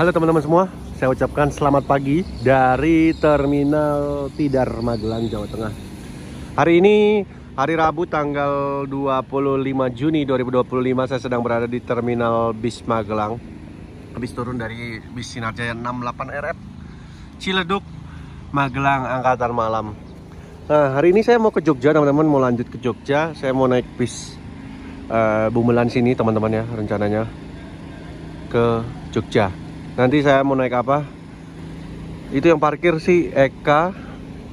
Halo teman-teman semua, saya ucapkan selamat pagi dari Terminal Tidar, Magelang, Jawa Tengah. Hari ini hari Rabu tanggal 25 Juni 2025. Saya sedang berada di Terminal Bis Magelang. Habis turun dari bis Sinarjaya 68 RF Ciledug, Magelang, angkatan malam. Nah, hari ini saya mau ke Jogja teman-teman, mau lanjut ke Jogja. Saya mau naik bis Bumelan sini teman-teman ya, rencananya ke Jogja. Nanti saya mau naik apa? Itu yang parkir sih Eka,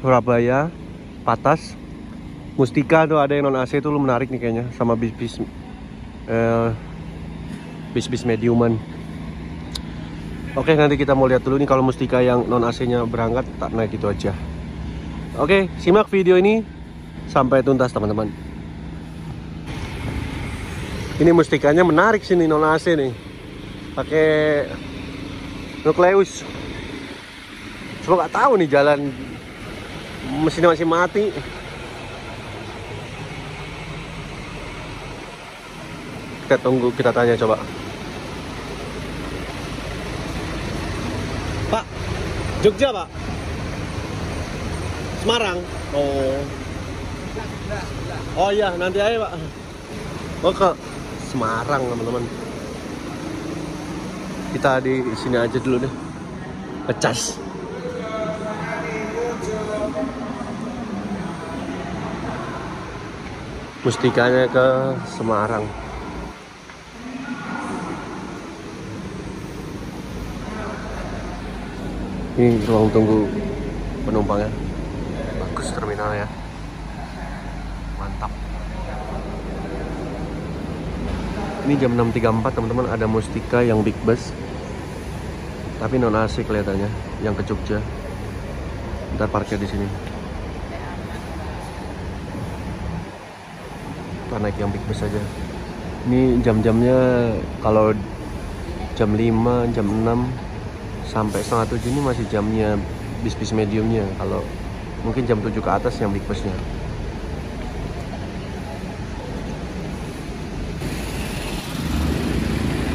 Surabaya, Patas, Mustika tuh ada yang non AC tuh lu menarik nih kayaknya, sama bis-bis mediuman. Oke, nanti kita mau lihat dulu nih kalau Mustika yang non AC-nya berangkat, tak naik itu aja. Oke, simak video ini sampai tuntas teman-teman. Ini Mustikanya menarik sini non AC nih. Pakai nukleus. Coba nggak tahu nih jalan, mesinnya masih mati. Kita tunggu, kita tanya coba. Pak, Jogja Pak? Semarang? Oh iya, nanti aja Pak. Oh ke Semarang teman-teman. Kita di sini aja dulu deh, ngecas. Mustikanya ke Semarang. Ini ruang tunggu penumpangnya. Bagus terminalnya, mantap. Ini jam 6.34 teman-teman, ada Mustika yang big bus tapi non AC kelihatannya, yang ke Jogja. Ntar parkir di sini. Kita naik yang big bus aja. Ini jam-jamnya kalau jam 5, jam 6 sampai setengah 7 ini masih jamnya bis-bis mediumnya. Kalau mungkin jam 7 ke atas yang big busnya.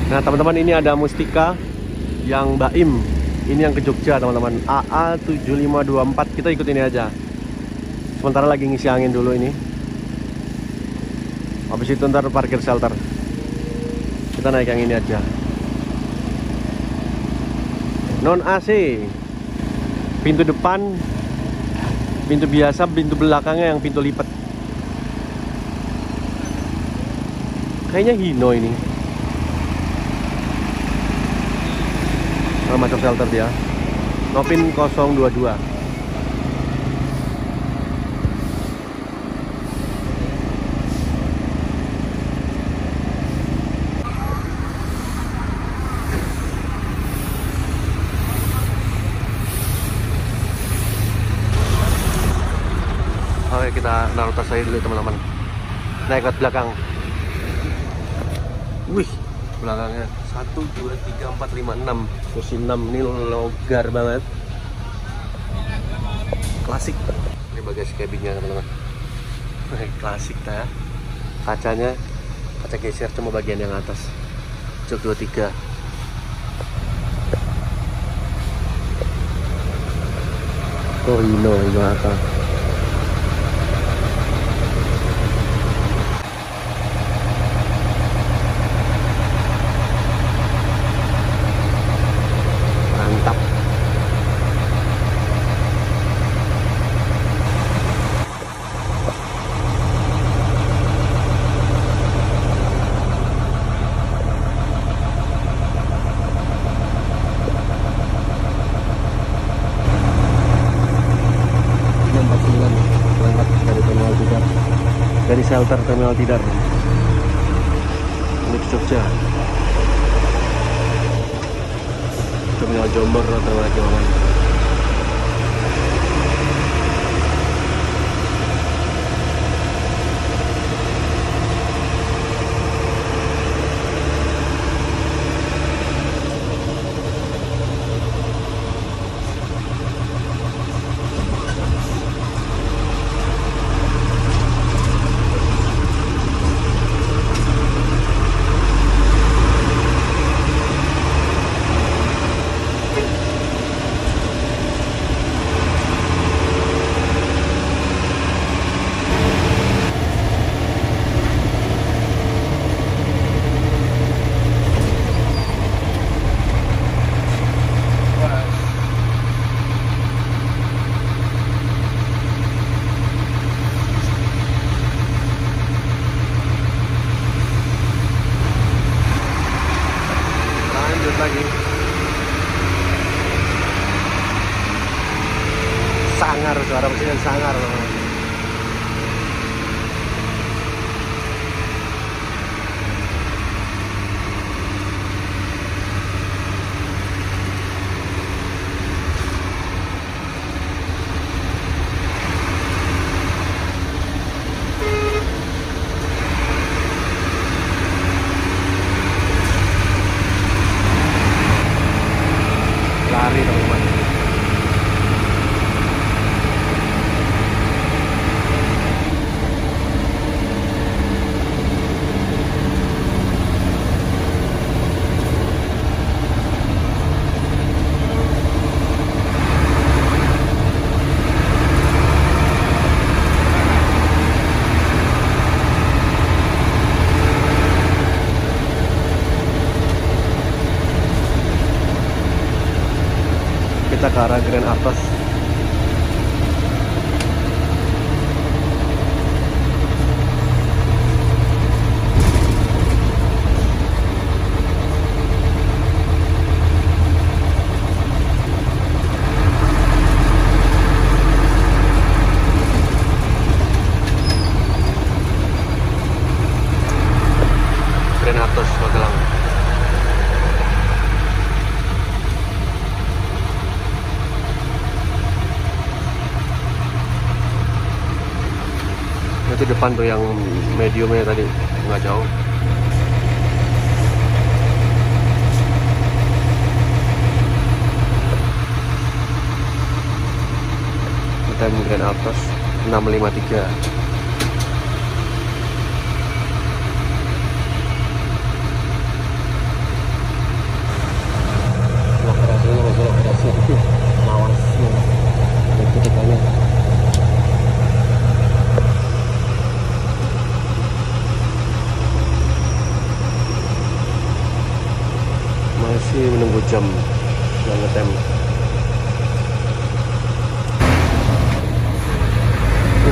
Nah teman-teman, ini ada Mustika yang Baim. Ini yang ke Jogja teman-teman, AA7524. Kita ikut ini aja. Sementara lagi ngisi angin dulu ini. Habis itu ntar parkir shelter. Kita naik yang ini aja. Non AC. Pintu depan, pintu biasa, pintu belakangnya yang pintu lipat. Kayaknya Hino ini. Masuk shelter dia. Nopin 022. Oke, kita naruh tas saya dulu teman-teman. Naik ke belakang. Wih, belakangnya 1, 2, 3, 4, 5, 6. Kursi 6 ini longgar banget. Klasik. Ini bagasi cabinnya teman-teman. Klasik ya. Kacanya kaca geser cuma bagian yang atas. Jok 23. Oh Hino itu atas. Dari shelter Terminal Tidar menuju Jogja, Terminal Jombor atau lagi mana. sangar, suara mesin yang sangar. Lari teman-teman. Kita ke arah Grand Atas. Grand Atas Magelang. Itu depan tuh yang mediumnya tadi, nggak jauh. Kita Grand Atas 653. Masih menunggu jam yang ngetem.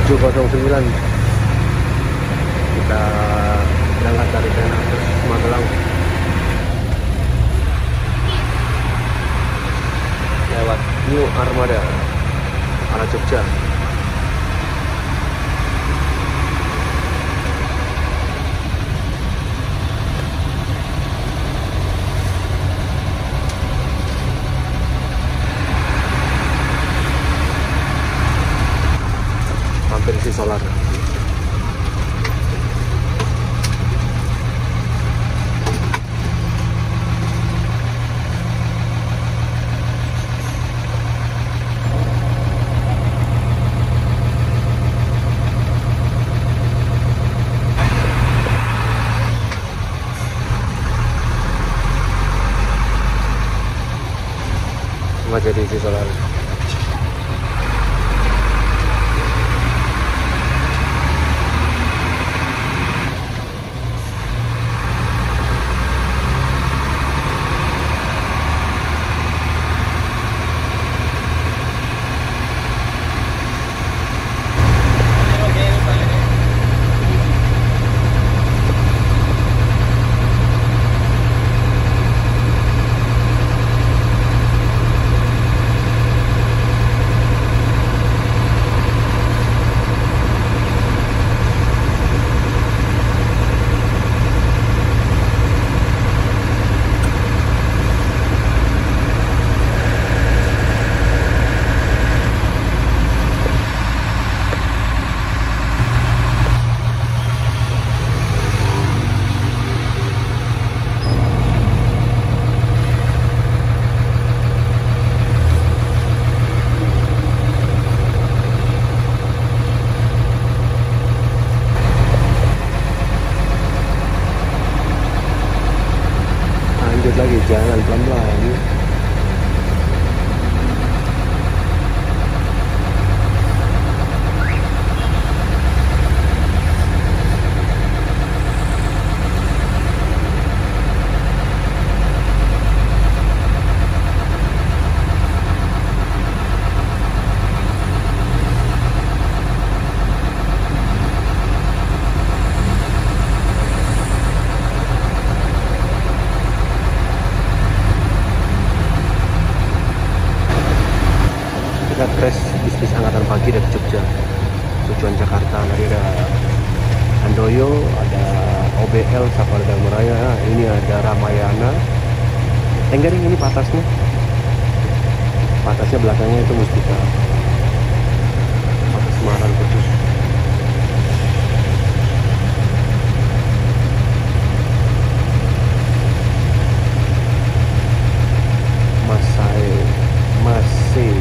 7:09 kita berangkat dari Grand Atas Magelang lewat New Armada arah Jogja. Versi solar. Nggak jadi isi solar. kita crash bis angkatan pagi dari Jogja tujuan Jakarta. Tadi ada Handoyo, ada OBL Saparda Meraya, ini ada Ramayana. Enggak ini patasnya belakangnya itu Mustika Patas Semarang khusus. masih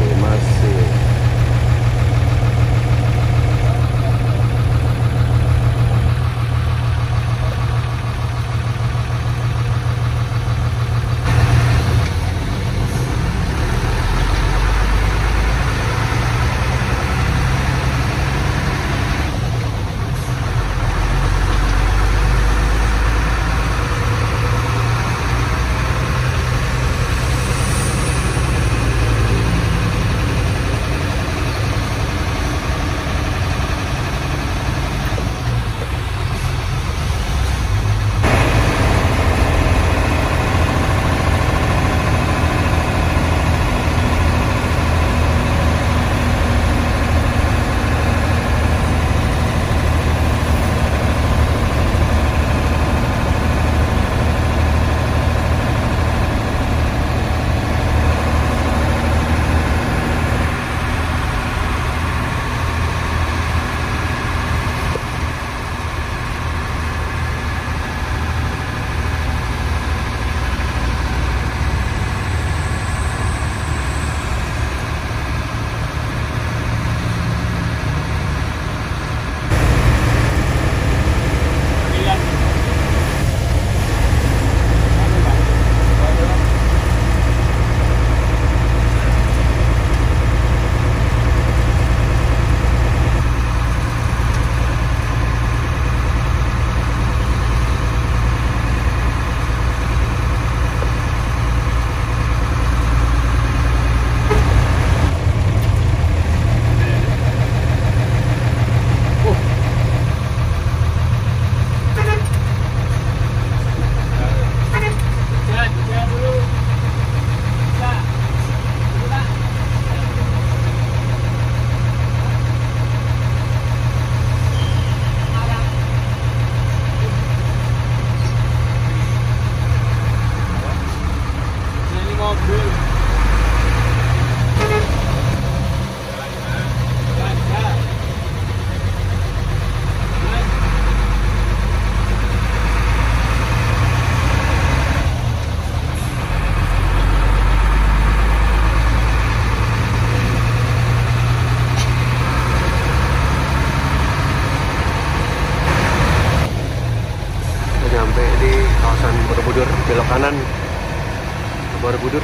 belok kanan ke Borobudur,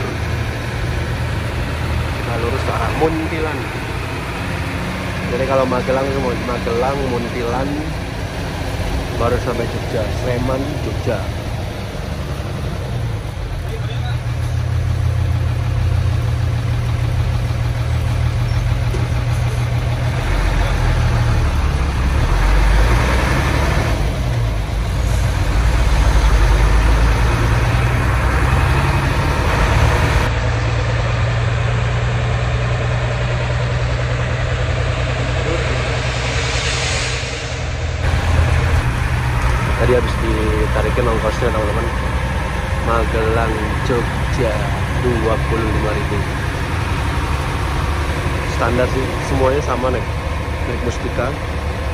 kita lurus ke arah Muntilan. Jadi kalau Magelang itu Magelang, Muntilan, baru sampai Jogja, Sleman, Jogja. Tadi habis ditarikin ongkosnya teman-teman, Magelang Jogja 25.000. Standar sih, semuanya sama naik Mustika.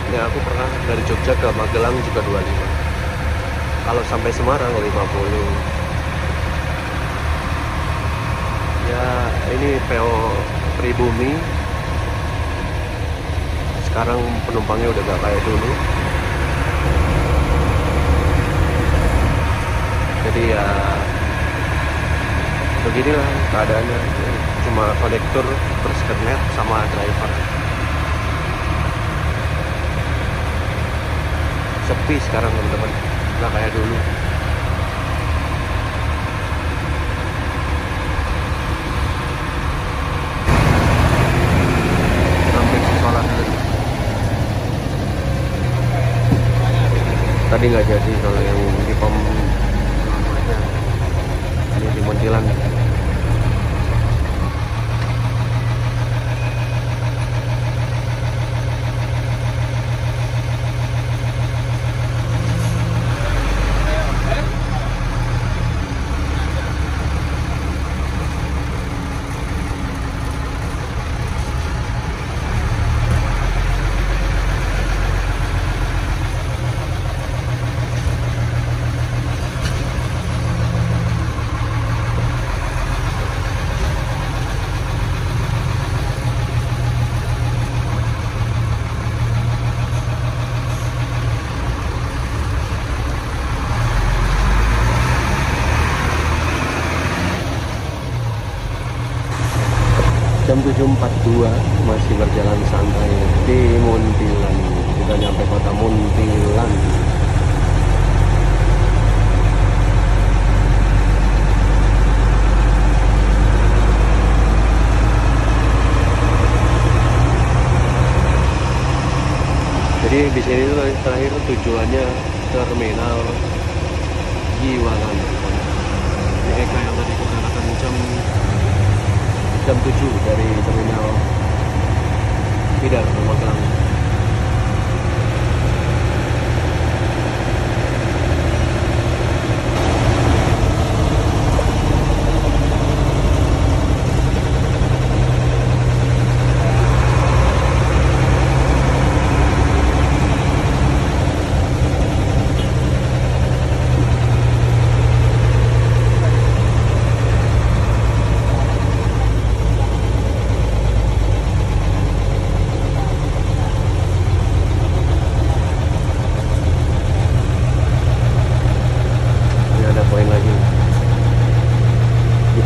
Ini aku pernah dari Jogja ke Magelang juga 25. Kalau sampai Semarang 50. Ya ini PO Pribumi. Sekarang penumpangnya udah gak kayak dulu. Jadi ya beginilah keadaannya, cuma konektor terus kernet sama driver. Sepi sekarang teman-teman, nggak kayak dulu. Sampai sholat dulu. Tadi nggak jadi kalau yang di pom di Muntilan. 7.42 masih berjalan santai di Muntilan. Kita nyampe kota Muntilan. Jadi di sini tuh terakhir tujuannya terminal Giwangan. Di Eka yang tadi keberangkatan jam 7 dari terminal Tidar Magelang.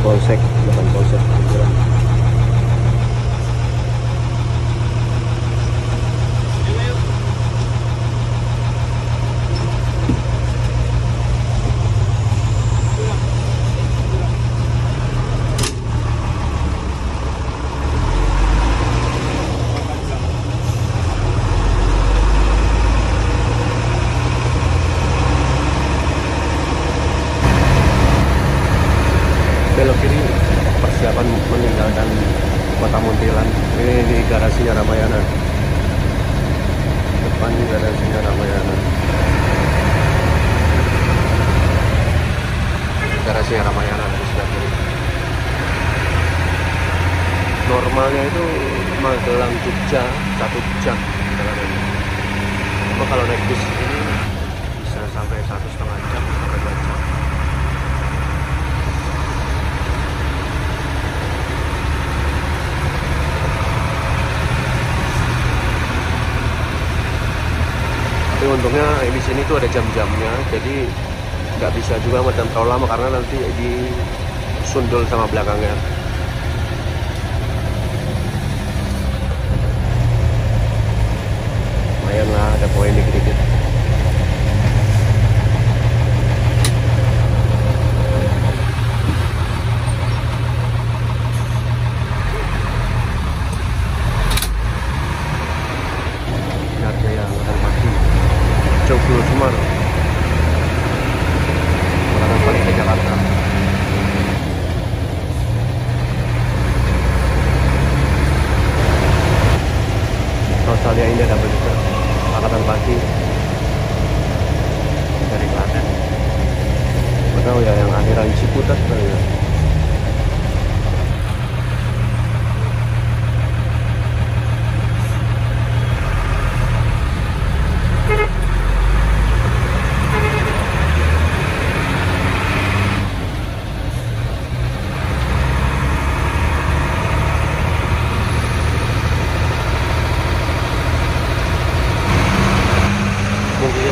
Polsek, depan Polsek Magelang. Belok kiri, persiapan meninggalkan kota Muntilan. Ini di garasinya Ramayana. Depan garasinya Ramayana. Garasinya Ramayana di sebelah kiri. Normalnya itu Magelang Jogja 1 jam perjalanan. Cuma kalau naik bis ini bisa sampai 1,5 jam sampai 2 jam. Untungnya di sini tuh ada jam-jamnya, jadi nggak bisa juga macam terlalu lama karena nanti disundul sama belakangnya. Lumayan lah, ada poin dikit-dikit. Joglo Sumarno, berangkat balik ke Jakarta. Australia Indah dapat juga angkatan pagi dari Klaten. Nggak tahu ya yang akhiran Ciputat kali ya.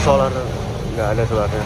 Solar nggak ada solarnya.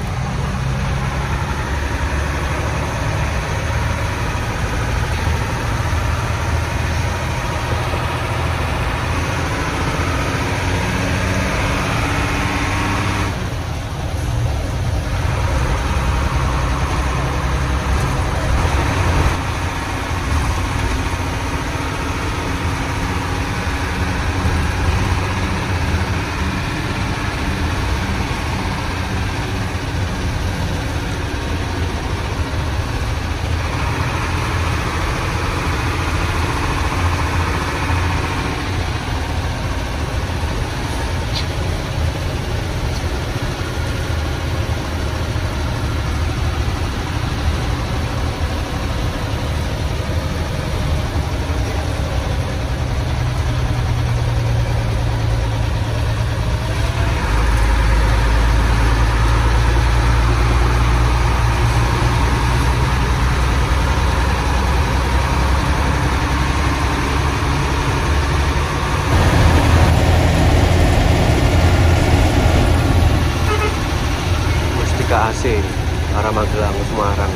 AC arah Magelang Semarang.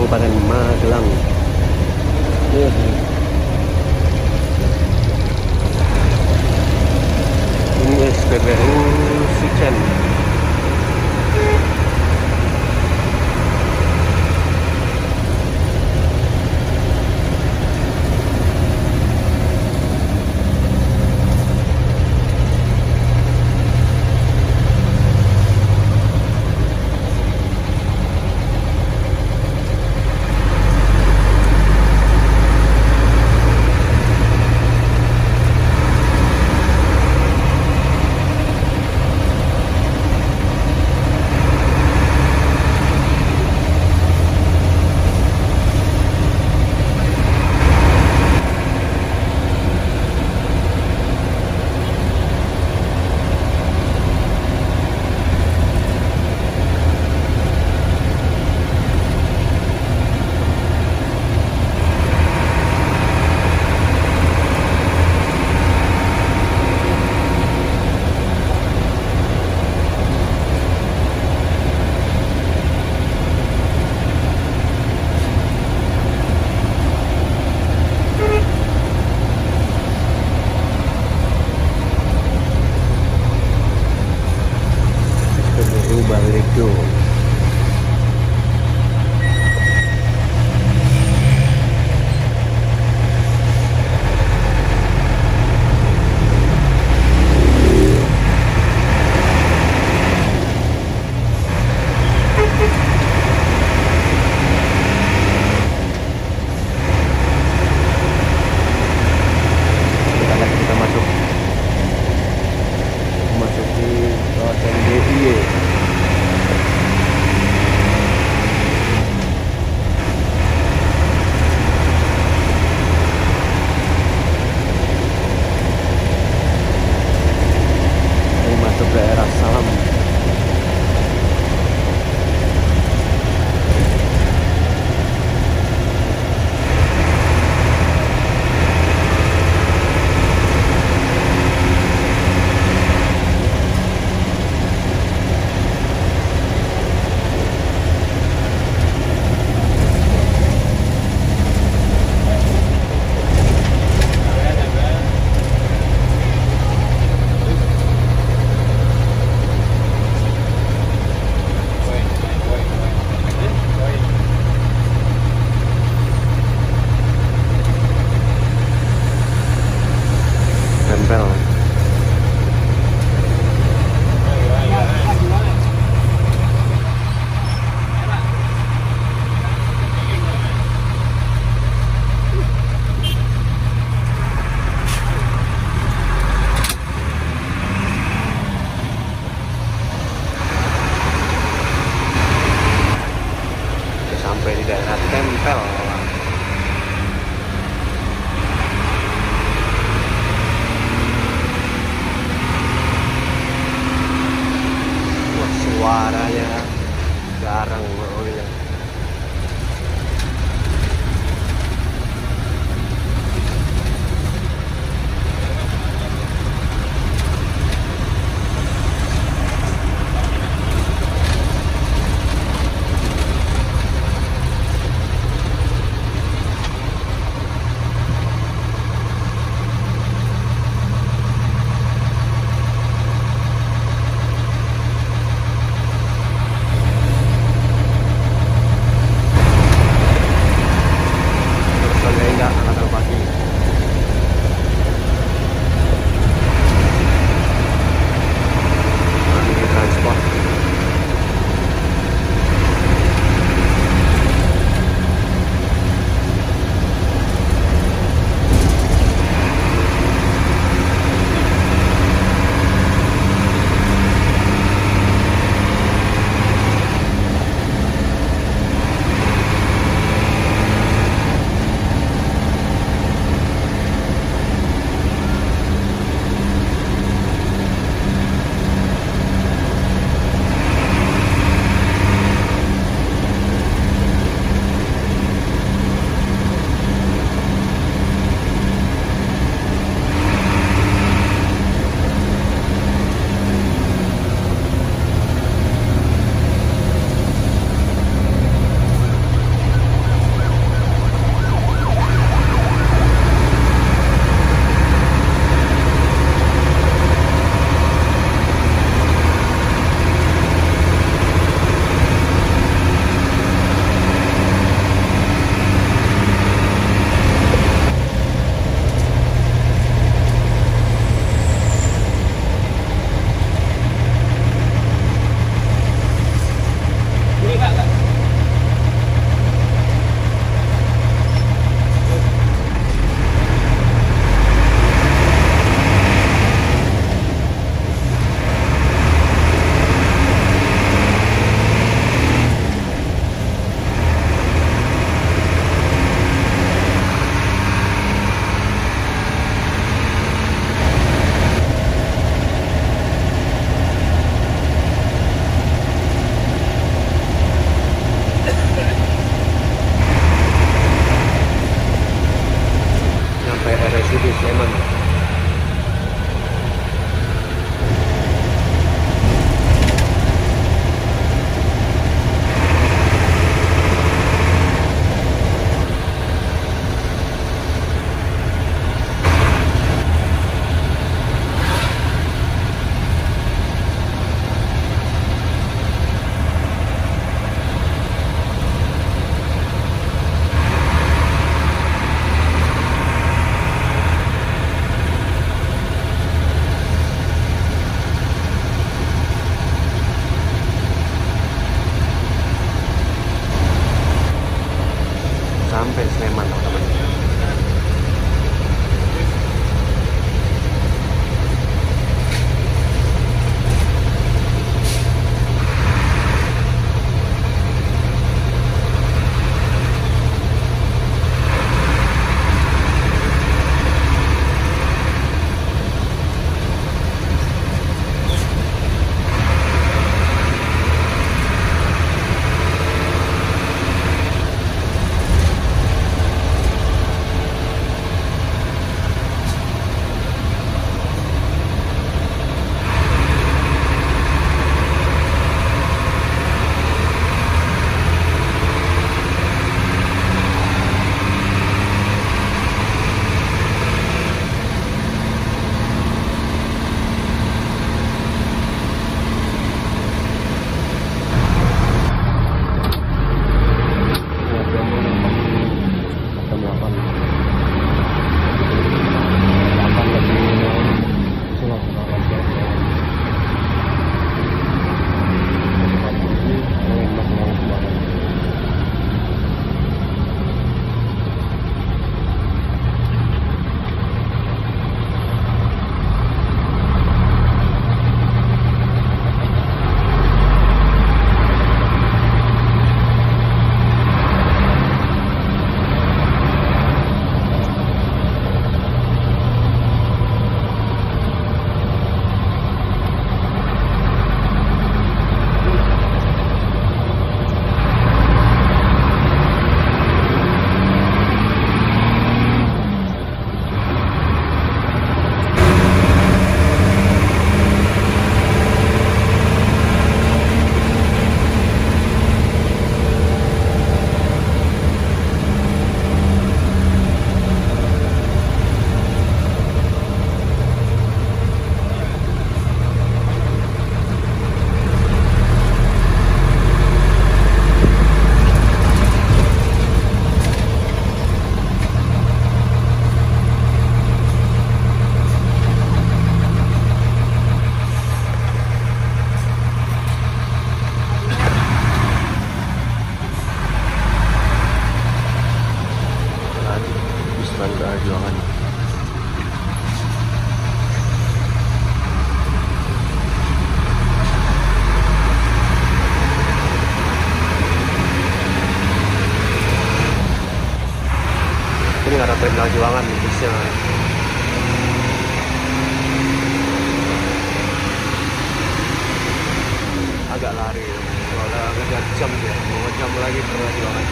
Kabupaten Magelang. Ini SPBU Sicen. Balido. Kita masuk di kawasan DIY. Daerah Salam. Tempel. Sampai di daerah Tempel. Suaranya garang mobilnya. Perjuangan busnya. Agak lari, soalnya ngejar jam dia, mau ngejam lagi Perjuangan.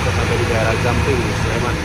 Kita sampai di daerah Gamping, Sleman.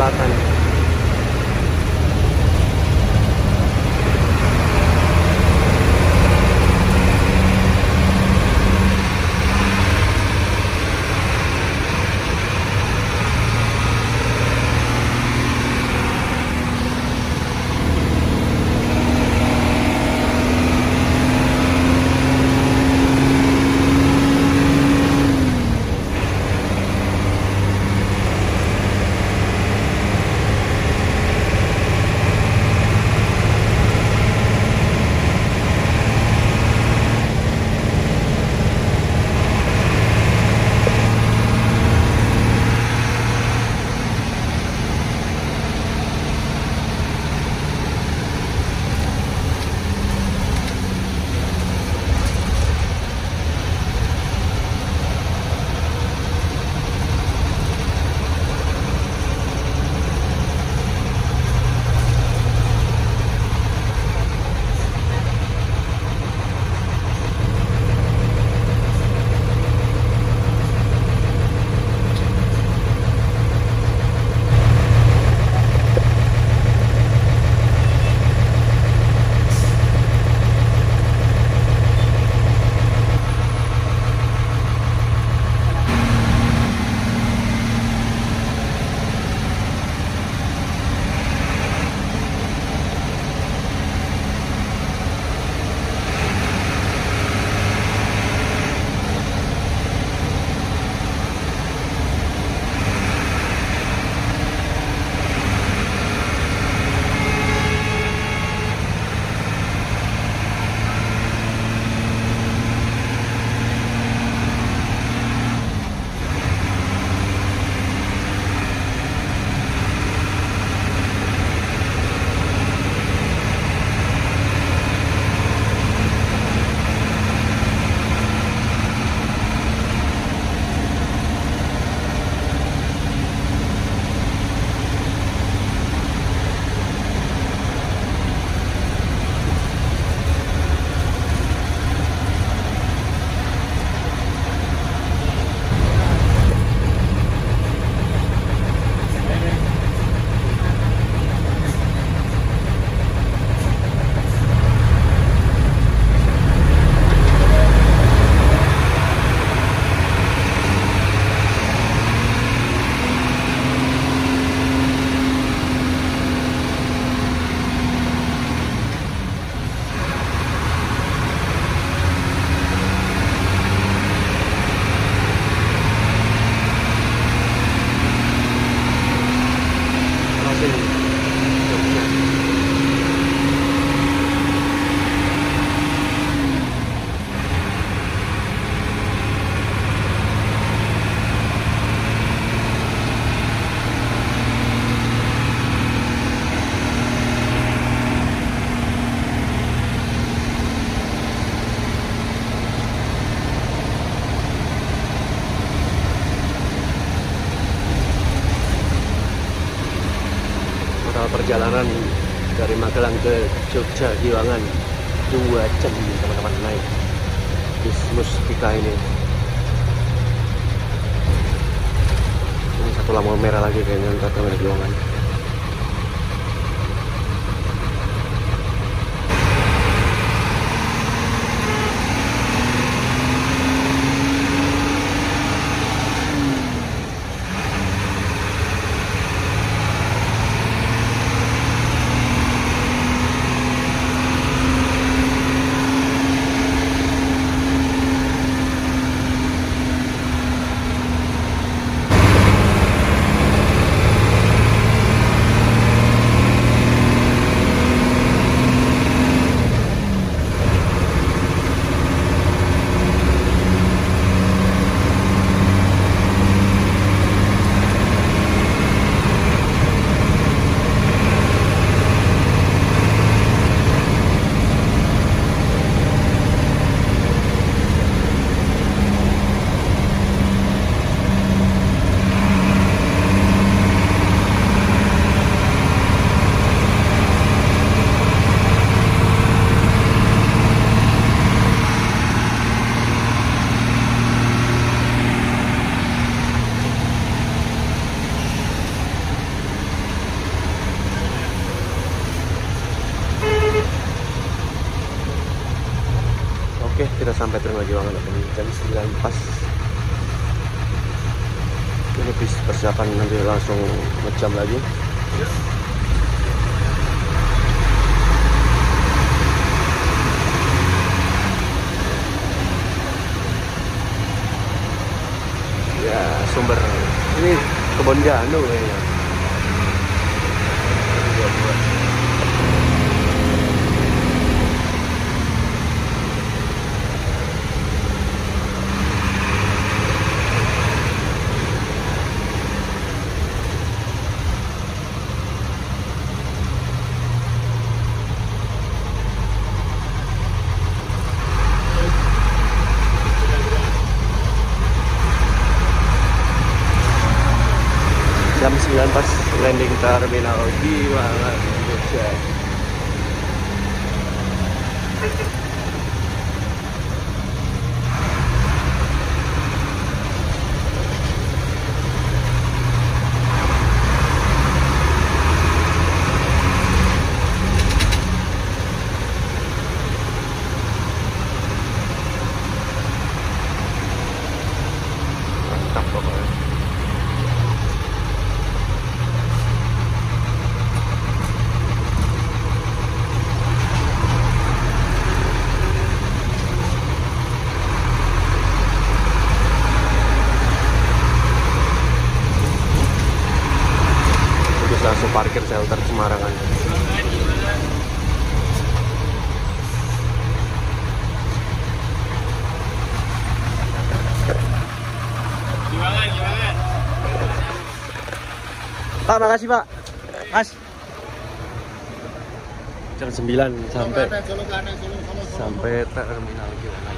Selatan. Perjalanan dari Magelang ke Jogja Giwangan 2 jam teman-teman naik bis Mustika ini. Ini satu lampu merah lagi kayaknya untuk ke Giwangan. udah sampai terminal Giwangan ini jam 9 pas. Ini bis persiapan nanti langsung ngejam lagi. Ya, sumber ini kebun janu kayaknya. Jam 9 pas landing terminal Giwangan Indonesia. Mantap pokoknya. Langsung parkir shelter Semarangan. Pak, makasih Pak. Mas. Jam 9 sampai terminal Giwangan.